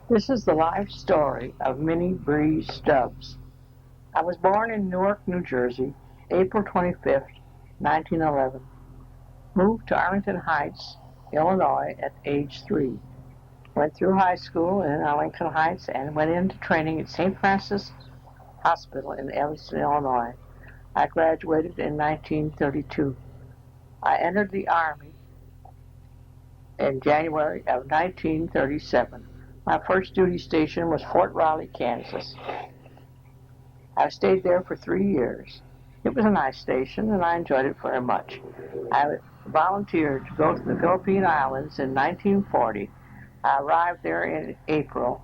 This is the life story of Minnie Breese Stubbs. I was born in Newark, New Jersey, April 25th, 1911. Moved to Arlington Heights, Illinois at age 3. Went through high school in Arlington Heights and went into training at St. Francis Hospital in Evanston, Illinois. I graduated in 1932. I entered the Army in January of 1937. My first duty station was Fort Riley, Kansas. I stayed there for 3 years. It was a nice station, and I enjoyed it very much. I volunteered to go to the Philippine Islands in 1940. I arrived there in April,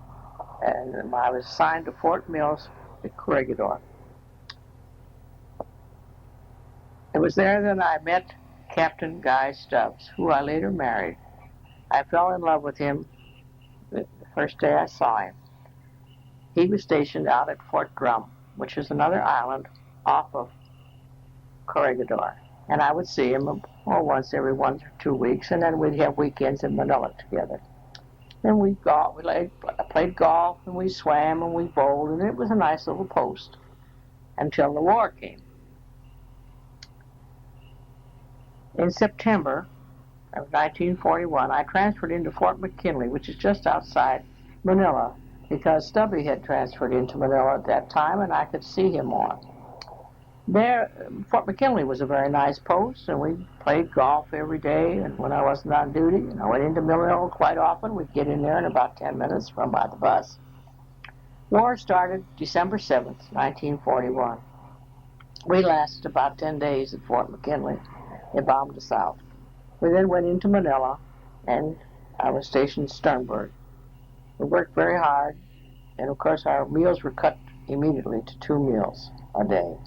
and I was assigned to Fort Mills at Corregidor. It was there that I met Captain Guy Stubbs, who I later married. I fell in love with him the first day I saw him. He was stationed out at Fort Drum, which is another island off of Corregidor. And I would see him once every 1 or 2 weeks, and then we'd have weekends in Manila together. Then we played golf, and we swam, and we bowled, and it was a nice little post until the war came. In September of 1941, I transferred into Fort McKinley, which is just outside Manila, because Stubby had transferred into Manila at that time, and I could see him on. There, Fort McKinley was a very nice post, and we played golf every day, and when I wasn't on duty, and I went into Manila quite often. We'd get in there in about 10 minutes from by the bus. War started December 7th, 1941. We lasted about 10 days at Fort McKinley. They bombed us out. We then went into Manila, and I was stationed at Sternberg. We worked very hard, and of course our meals were cut immediately to 2 meals a day.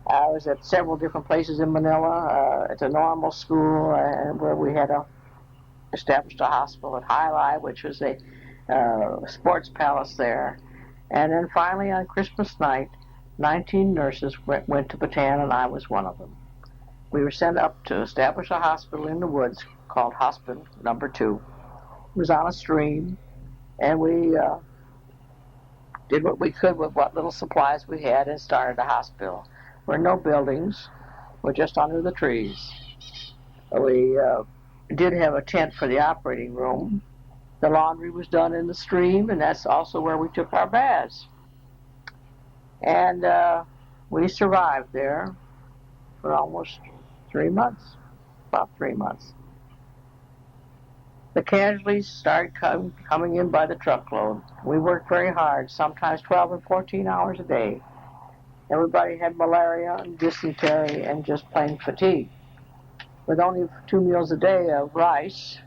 I was at several different places in Manila, at the normal school, where we had established a hospital at Highlight, which was a sports palace there. And then finally on Christmas night, 19 nurses went to Bataan, and I was one of them. We were sent up to establish a hospital in the woods called Hospital Number 2. It was on a stream, and we did what we could with what little supplies we had and started a hospital. There were no buildings. We're just under the trees. We did have a tent for the operating room. The laundry was done in the stream, and that's also where we took our baths. And we survived there for almost 3 months, about 3 months. The casualties started coming in by the truckload. We worked very hard, sometimes 12 and 14 hours a day. Everybody had malaria and dysentery and just plain fatigue. With only 2 meals a day of rice,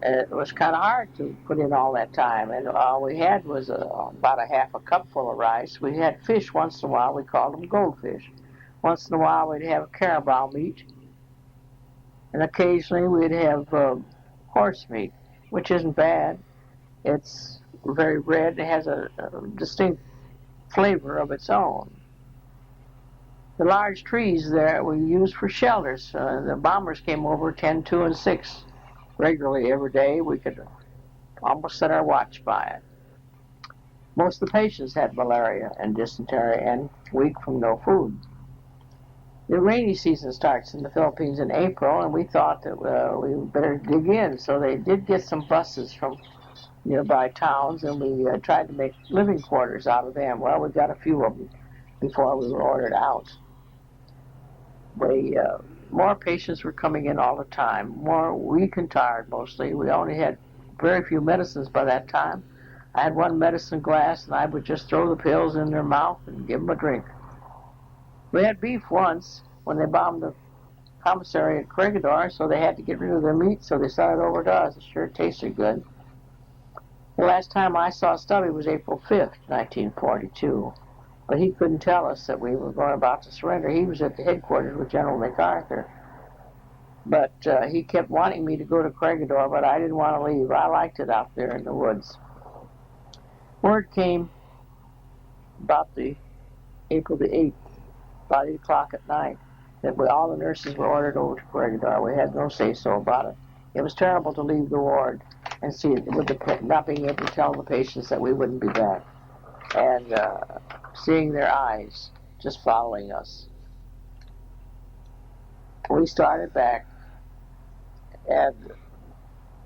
it was kind of hard to put in all that time. And all we had was about a half a cup full of rice. We had fish once in a while. We called them goldfish. Once in a while we'd have carabao meat. And occasionally we'd have horse meat, which isn't bad. It's very red. It has a distinct flavor of its own. The large trees there we used for shelters. The bombers came over 10, 2, and 6 regularly every day. We could almost set our watch by it. Most of the patients had malaria and dysentery and weak from no food. The rainy season starts in the Philippines in April, and we thought that we better dig in. So they did get some buses from nearby towns, and we tried to make living quarters out of them. Well, we got a few of them before we were ordered out. More patients were coming in all the time, more weak and tired mostly. We only had very few medicines by that time. I had one medicine glass, and I would just throw the pills in their mouth and give them a drink. We had beef once when they bombed the commissary at Corregidor, so they had to get rid of their meat, so they sent it over to us. It sure tasted good. The last time I saw Stubby was April 5th, 1942, but he couldn't tell us that we were going about to surrender. He was at the headquarters with General MacArthur, but he kept wanting me to go to Corregidor, but I didn't want to leave. I liked it out there in the woods. Word came about April the 8th, about 8 o'clock at night, that all the nurses were ordered over to Corregidor. We had no say-so about it. It was terrible to leave the ward and see it with not being able to tell the patients that we wouldn't be back, and seeing their eyes just following us. We started back, and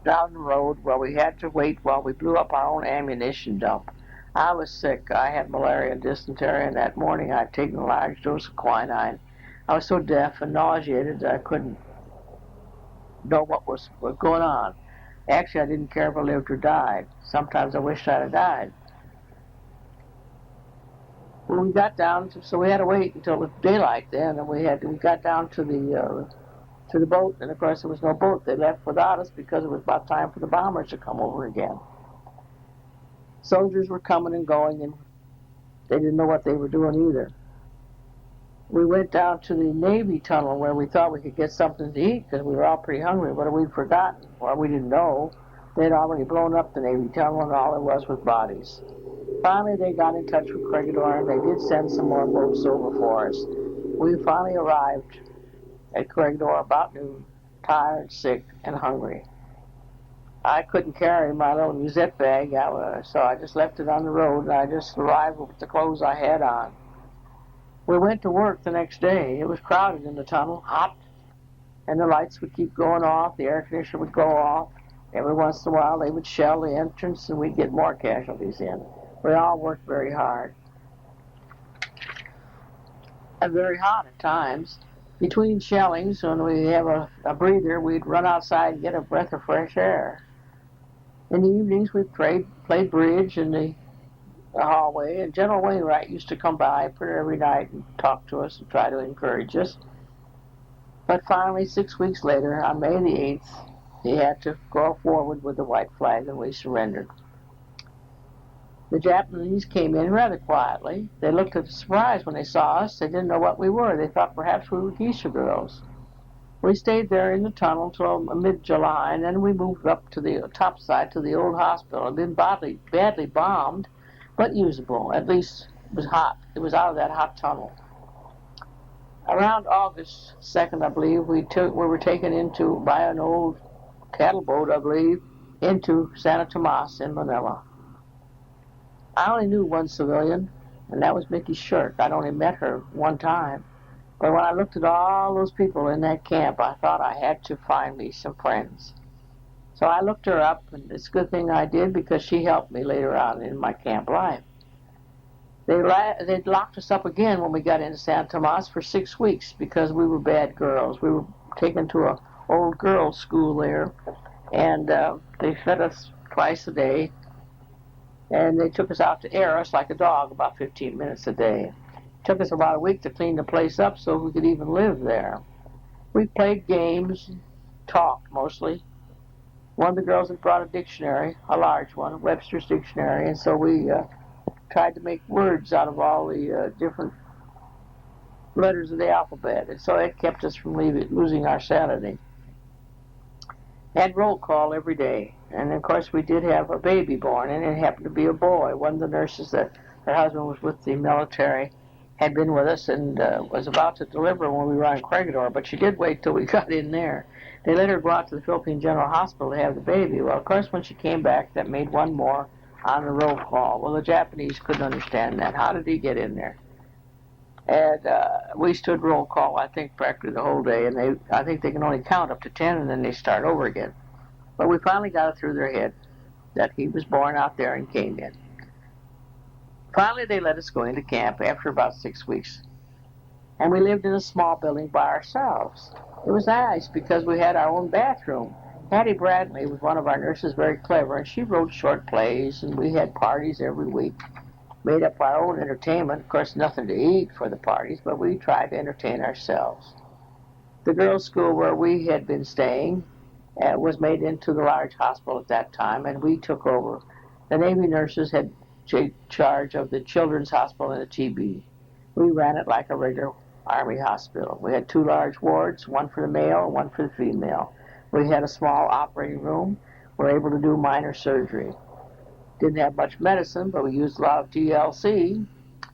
down the road where we had to wait while we blew up our own ammunition dump. I was sick. I had malaria and dysentery, and that morning I had taken a large dose of quinine. I was so deaf and nauseated that I couldn't know what was going on. Actually, I didn't care if I lived or died. Sometimes I wished I'd have died. When we got down, so we had to wait until it was daylight then, and we got down to the boat, and of course there was no boat. They left without us because it was about time for the bombers to come over again. Soldiers were coming and going, and they didn't know what they were doing either. We went down to the Navy tunnel where we thought we could get something to eat because we were all pretty hungry, but we'd forgotten, or we didn't know. They'd already blown up the Navy tunnel, and all there was bodies. Finally, they got in touch with Corregidor, and they did send some more boats over for us. We finally arrived at Corregidor about noon, tired, sick, and hungry. I couldn't carry my little musette bag, so I just left it on the road, and I just arrived with the clothes I had on. We went to work the next day. It was crowded in the tunnel, hot, and the lights would keep going off, the air conditioner would go off. Every once in a while, they would shell the entrance, and we'd get more casualties in. We all worked very hard. And very hot at times. Between shellings, when we have a breather, we'd run outside and get a breath of fresh air. In the evenings, we played bridge in the hallway, and General Wainwright used to come by every night and talk to us and try to encourage us. But finally, 6 weeks later, on May the 8th, he had to go forward with the white flag, and we surrendered. The Japanese came in rather quietly. They looked at surprise when they saw us. They didn't know what we were. They thought perhaps we were geisha girls. We stayed there in the tunnel until mid-July, and then we moved up to the top side to the old hospital. It had been badly bombed, but usable. At least it was hot. It was out of that hot tunnel. Around August 2nd, I believe, we were taken by an old cattle boat, I believe, into Santa Tomas in Manila. I only knew one civilian, and that was Mickey Shirk. I'd only met her one time. But when I looked at all those people in that camp, I thought I had to find me some friends. So I looked her up, and it's a good thing I did because she helped me later on in my camp life. They locked us up again when we got into San Tomas for 6 weeks because we were bad girls. We were taken to an old girls' school there, and they fed us twice a day. And they took us out to air us like a dog about 15 minutes a day. It took us about a week to clean the place up so we could even live there. We played games, talked mostly. One of the girls had brought a dictionary, a large one, Webster's Dictionary, and so we tried to make words out of all the different letters of the alphabet, and so it kept us from losing our sanity. Had roll call every day, and of course we did have a baby born, and it happened to be a boy. One of the nurses that her husband was with the military had been with us and was about to deliver when we were on Corregidor, but she did wait till we got in there. They let her go out to the Philippine General Hospital to have the baby. Well, of course, when she came back, that made one more on the roll call. Well, the Japanese couldn't understand that. How did he get in there? And we stood roll call, I think, practically the whole day, and I think they can only count up to 10, and then they start over again. But we finally got it through their head that he was born out there and came in. Finally, they let us go into camp after about 6 weeks, and we lived in a small building by ourselves. It was nice because we had our own bathroom. Hattie Bradley was one of our nurses, very clever, and she wrote short plays, and we had parties every week. Made up our own entertainment. Of course, nothing to eat for the parties, but we tried to entertain ourselves. The girls' school where we had been staying was made into the large hospital at that time, and we took over. The Navy nurses had charge of the children's hospital and the TB. We ran it like a regular Army hospital. We had 2 large wards, one for the male and one for the female. We had a small operating room. We were able to do minor surgery. Didn't have much medicine, but we used a lot of TLC,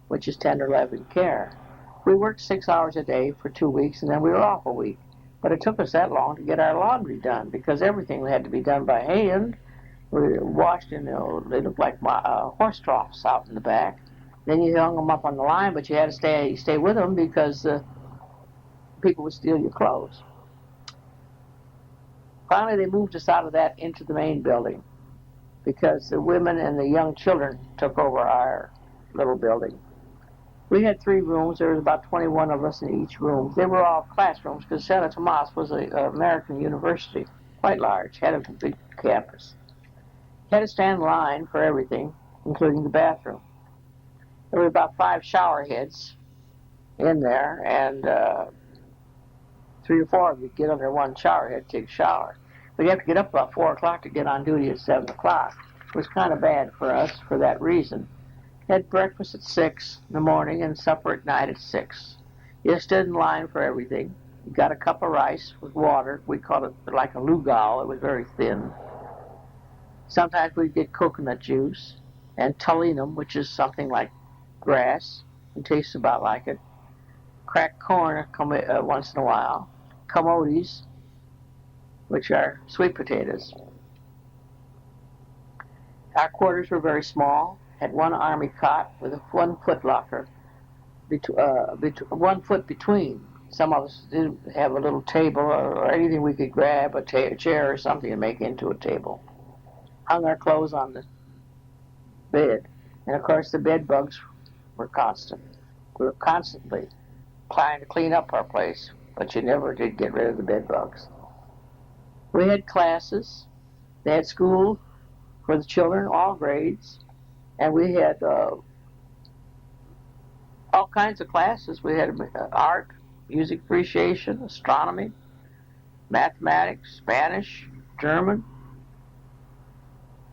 which is tender loving care. We worked 6 hours a day for 2 weeks, and then we were off a week. But it took us that long to get our laundry done because everything had to be done by hand. We were washed in, they looked like horse troughs out in the back. Then you hung them up on the line, but you had to stay with them because people would steal your clothes. Finally, they moved us out of that into the main building because the women and the young children took over our little building. We had 3 rooms. There was about 21 of us in each room. They were all classrooms because Santa Tomas was an American university, quite large, had a big campus. Had to stand in line for everything, including the bathroom. There were about 5 shower heads in there, and 3 or 4 of you get under one shower head to take a shower. But you have to get up about 4 o'clock to get on duty at 7 o'clock. It was kind of bad for us for that reason. Had breakfast at 6 in the morning and supper at night at 6. You stood in line for everything. You got a cup of rice with water. We called it like a lugal. It was very thin. Sometimes we'd get coconut juice and talinum, which is something like grass. It tastes about like it. Cracked corn once in a while. Camotes, which are sweet potatoes. Our quarters were very small. Had 1 army cot with a 1-foot locker, 1 foot between. Some of us didn't have a little table or anything we could grab, a chair or something, and make into a table. Hung our clothes on the bed. And of course the bed bugs were constant. We were constantly trying to clean up our place, but you never did get rid of the bed bugs. We had classes. They had school for the children, all grades. And we had all kinds of classes. We had art, music appreciation, astronomy, mathematics, Spanish, German,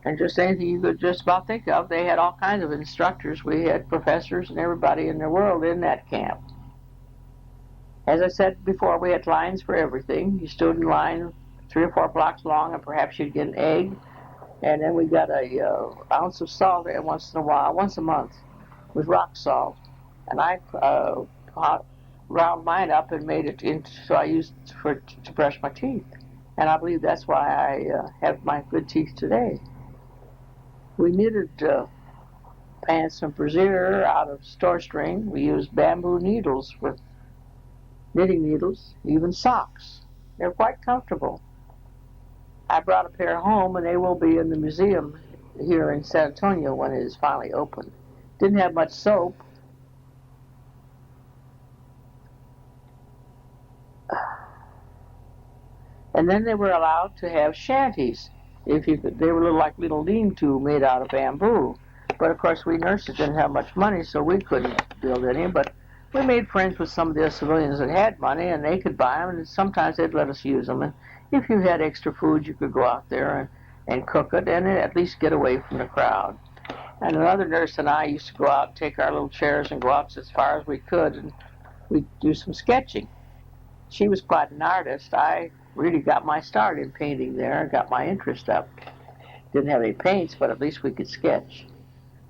and just anything you could just about think of. They had all kinds of instructors. We had professors and everybody in the world in that camp. As I said before, we had lines for everything. You stood in line 3 or 4 blocks long, and perhaps you'd get an egg. And then we got a ounce of salt once in a while, once a month, with rock salt. And I ground mine up and made it into, so I used it to brush my teeth. And I believe that's why I have my good teeth today. We knitted pants from brassiere out of store string. We used bamboo needles for knitting needles, even socks. They're quite comfortable. I brought a pair home, and they will be in the museum here in San Antonio when it is finally opened. Didn't have much soap. And then they were allowed to have shanties. They were like little lean-to made out of bamboo. But of course, we nurses didn't have much money, so we couldn't build any. But we made friends with some of the civilians that had money, and they could buy them, and sometimes they'd let us use them. And if you had extra food, you could go out there and cook it and at least get away from the crowd. And another nurse and I used to go out and take our little chairs and go out as far as we could, and we'd do some sketching. She was quite an artist. I really got my start in painting there, got my interest up. Didn't have any paints, but at least we could sketch.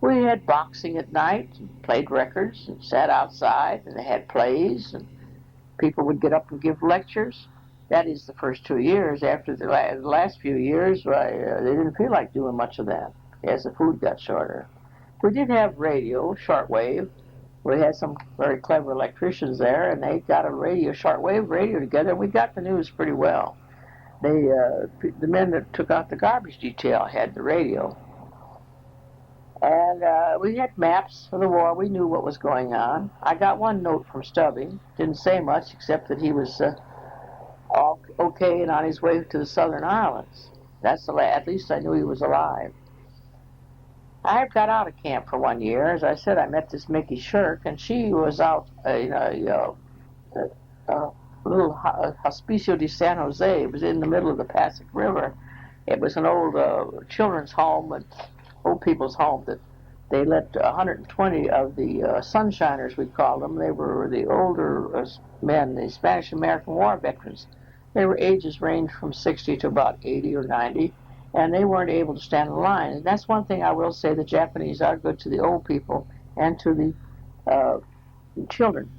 We had boxing at night, and played records, and sat outside, and they had plays, and people would get up and give lectures. That is the first 2 years. After the last few years, they didn't feel like doing much of that as the food got shorter. We did have radio, shortwave. We had some very clever electricians there, and they got a shortwave radio together, and we got the news pretty well. The men that took out the garbage detail had the radio. And we had maps for the war. We knew what was going on. I got one note from Stubby. Didn't say much, except that he was all okay and on his way to the Southern Islands. At least I knew he was alive. I got out of camp for 1 year. As I said, I met this Mickey Shirk, and she was out in a little Hospicio de San Jose. It was in the middle of the Pasig River. It was an old children's home, and old people's home that they let 120 of the sunshiners, we called them. They were the older men, the Spanish-American War veterans. Their ages ranged from 60 to about 80 or 90, and they weren't able to stand in line. And that's one thing I will say, the Japanese are good to the old people and to the children.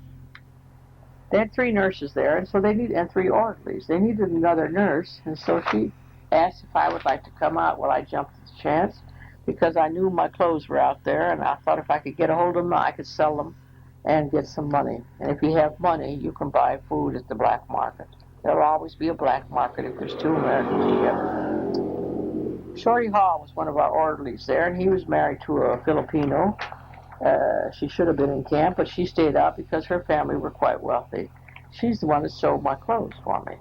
They had 3 nurses there, and so and 3 orderlies. They needed another nurse, and so she asked if I would like to come out. Well, I jumped at the chance because I knew my clothes were out there, and I thought if I could get a hold of them, I could sell them and get some money. And if you have money, you can buy food at the black market. There'll always be a black market if there's 2 Americans together. Shorty Hall was one of our orderlies there, and he was married to a Filipino. She should have been in camp, but she stayed out because her family were quite wealthy. She's the one that sewed my clothes for me.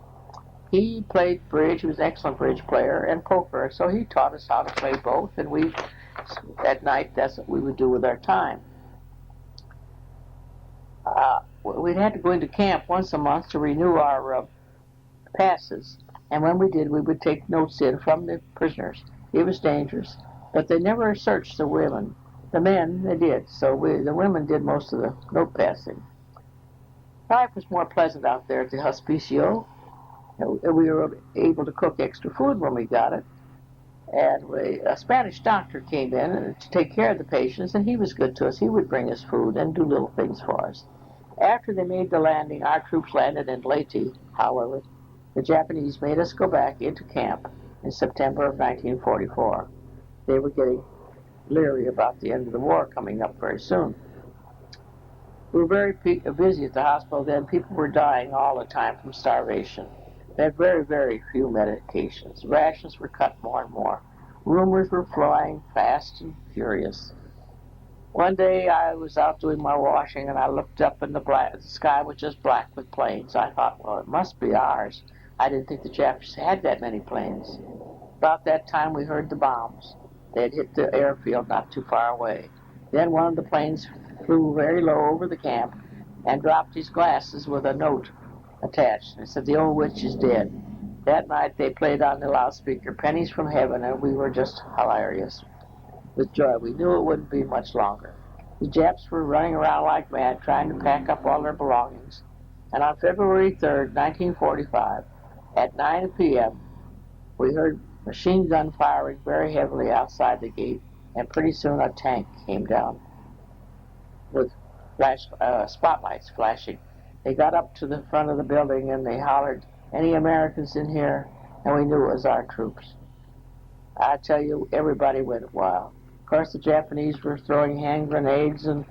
He played bridge. He was an excellent bridge player, and poker. So he taught us how to play both, and at night, that's what we would do with our time. We'd had to go into camp once a month to renew our passes, and when we did, we would take notes in from the prisoners. It was dangerous, but they never searched the women. The men, they did, so the women did most of the note passing. Life was more pleasant out there at the hospicio. We were able to cook extra food when we got it, and a Spanish doctor came in to take care of the patients, and he was good to us. He would bring us food and do little things for us. After they made the landing, our troops landed in Leyte, however. The Japanese made us go back into camp in September of 1944. They were getting leery about the end of the war coming up very soon. We were very busy at the hospital then. People were dying all the time from starvation. They had very, very few medications. Rations were cut more and more. Rumors were flying fast and furious. One day I was out doing my washing, and I looked up, and the sky was just black with planes. I thought, well, it must be ours. I didn't think the Japanese had that many planes. About that time, we heard the bombs. They had hit the airfield not too far away. Then one of the planes flew very low over the camp and dropped his glasses with a note attached. It said, "The old witch is dead." That night, they played on the loudspeaker, "Pennies from Heaven," and we were just hilarious with joy. We knew it wouldn't be much longer. The Japs were running around like mad, trying to pack up all their belongings. And on February 3rd, 1945, at 9 p.m., we heard machine gun firing very heavily outside the gate, and pretty soon a tank came down with spotlights flashing. They got up to the front of the building, and they hollered, "Any Americans in here?" And we knew it was our troops. I tell you, everybody went wild. Of course, the Japanese were throwing hand grenades and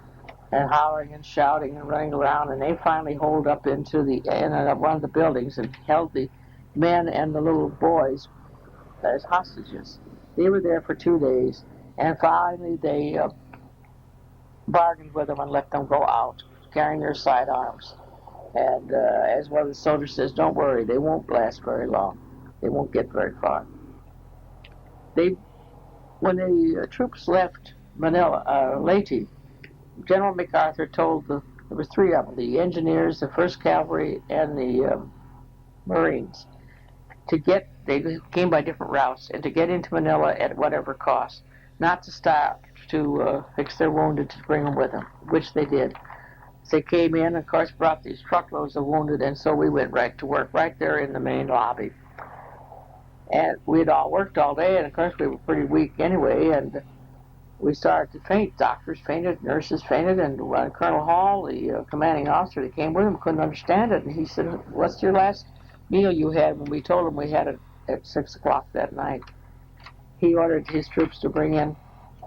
hollering and shouting and running around, and they finally holed up in one of the buildings and held the men and the little boys as hostages. They were there for 2 days, and finally they bargained with them and let them go out, carrying their sidearms. And as one of the soldiers says, "Don't worry, they won't last very long. They won't get very far." When the troops left Leyte, General MacArthur told there were 3 of them, the engineers, the 1st Cavalry, and the Marines, they came by different routes, and to get into Manila at whatever cost, not to stop to fix their wounded, to bring them with them, which they did. They came in, of course, brought these truckloads of wounded, and so we went right to work, right there in the main lobby. And we'd all worked all day, and of course we were pretty weak anyway, and we started to faint. Doctors fainted, nurses fainted, and Colonel Hall, the commanding officer that came with him, couldn't understand it, and he said, "What's your last meal you had?" When we told him we had it at 6 o'clock that night. He ordered his troops to bring in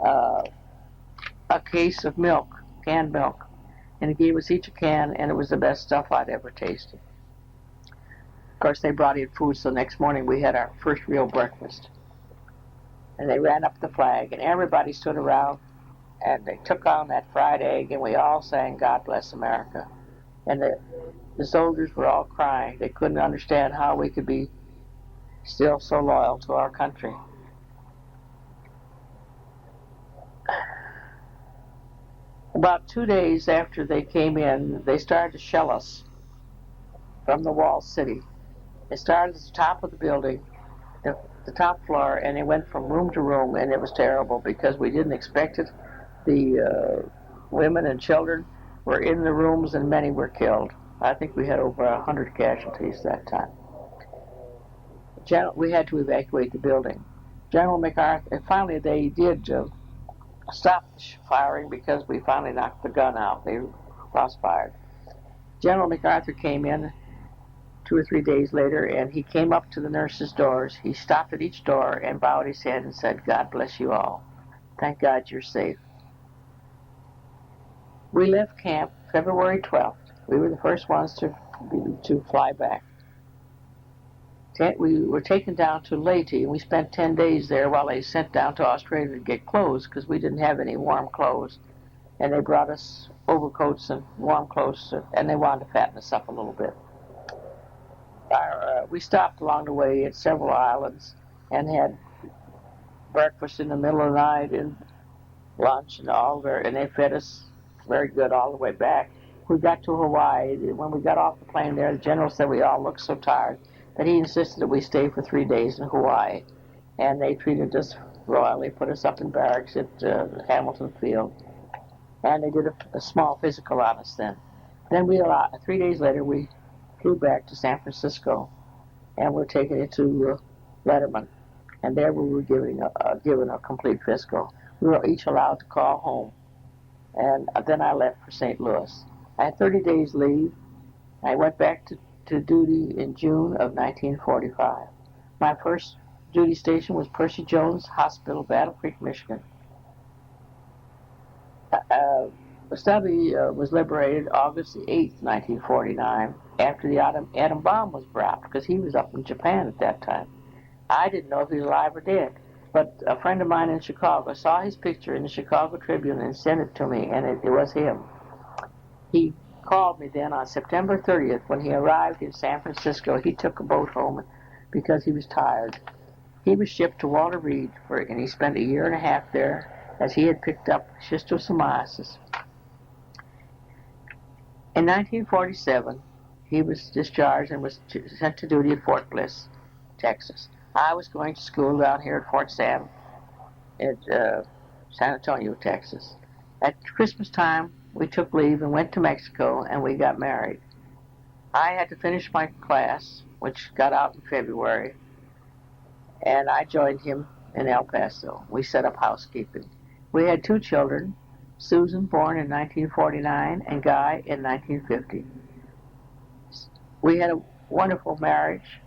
a case of milk, canned milk, and he gave us each a can, and it was the best stuff I'd ever tasted. Of course, they brought in food, so next morning we had our first real breakfast. And they ran up the flag, and everybody stood around, and they took on that fried egg, and we all sang "God Bless America." And the soldiers were all crying. They couldn't understand how we could be still so loyal to our country. About 2 days after they came in, they started to shell us from the walled city. They started at the top of the building, the top floor, and they went from room to room, and it was terrible because we didn't expect it. The women and children were in the rooms, and many were killed. I think we had over 100 casualties that time. We had to evacuate the building. General MacArthur, and finally they did stop the firing because we finally knocked the gun out. They crossfired. General MacArthur came in 2 or 3 days later, and he came up to the nurses' doors. He stopped at each door and bowed his head and said, "God bless you all. Thank God you're safe." We left camp February 12th. We were the first ones to fly back. We were taken down to Leyte, and we spent 10 days there while they sent down to Australia to get clothes, because we didn't have any warm clothes. And they brought us overcoats and warm clothes, and they wanted to fatten us up a little bit. We stopped along the way at several islands and had breakfast in the middle of the night and lunch and all there, and they fed us very good all the way back. We got to Hawaii. When we got off the plane there, the general said we all looked so tired that he insisted that we stay for 3 days in Hawaii. And they treated us royally, put us up in barracks at Hamilton Field. And they did a small physical on us then. Then 3 days later, we flew back to San Francisco, and we're taken into Letterman. And there we were given a complete physical. We were each allowed to call home. And then I left for St. Louis. I had 30 days leave. I went back to duty in June of 1945. My first duty station was Percy Jones Hospital, Battle Creek, Michigan. Stubby was liberated August 8th, 1949, after the atom bomb was dropped, because he was up in Japan at that time. I didn't know if he was alive or dead, but a friend of mine in Chicago saw his picture in the Chicago Tribune and sent it to me, and it was him. He called me then on September 30th. When he arrived in San Francisco, he took a boat home because he was tired. He was shipped to Walter Reed, and he spent a year and a half there, as he had picked up schistosomiasis. In 1947, he was discharged and was sent to duty at Fort Bliss, Texas. I was going to school down here at Fort Sam at San Antonio, Texas. At Christmas time, we took leave and went to Mexico, and we got married. I had to finish my class, which got out in February, and I joined him in El Paso. We set up housekeeping. We had 2 children, Susan, born in 1949, and Guy in 1950. We had a wonderful marriage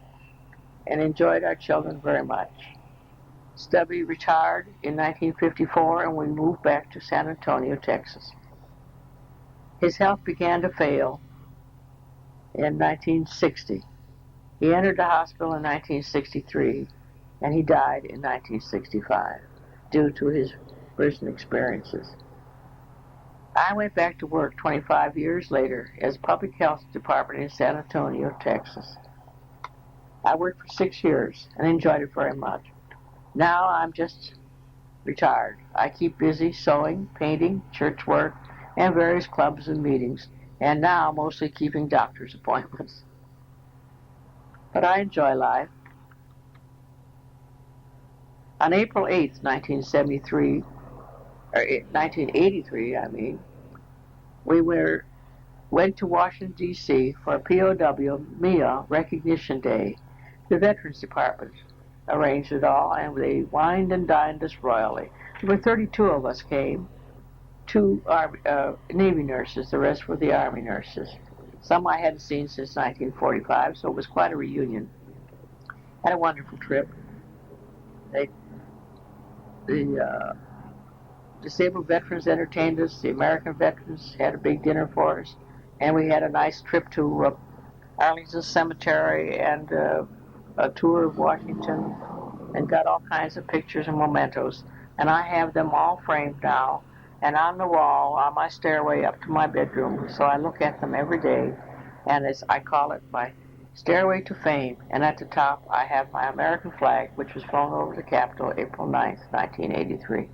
and enjoyed our children very much. Stubby retired in 1954, and we moved back to San Antonio, Texas. His health began to fail in 1960. He entered the hospital in 1963, and he died in 1965 due to his prison experiences. I went back to work 25 years later as public health department in San Antonio, Texas. I worked for 6 years and enjoyed it very much. Now I'm just retired. I keep busy sewing, painting, church work, and various clubs and meetings, and now mostly keeping doctor's appointments. But I enjoy life. On April 8th, 1983, or 1983, we went to Washington, D.C. for a POW meal recognition day. The Veterans Department arranged it all, and they wined and dined us royally. There were 32 of us came, 2 Navy nurses, the rest were the Army nurses. Some I hadn't seen since 1945, so it was quite a reunion. Had a wonderful trip. The disabled veterans entertained us. The American veterans had a big dinner for us, and we had a nice trip to Arlington Cemetery and a tour of Washington, and got all kinds of pictures and mementos. And I have them all framed now and on the wall on my stairway up to my bedroom, so I look at them every day, and I call it my Stairway to Fame. And at the top I have my American flag, which was flown over the Capitol April 9th, 1983.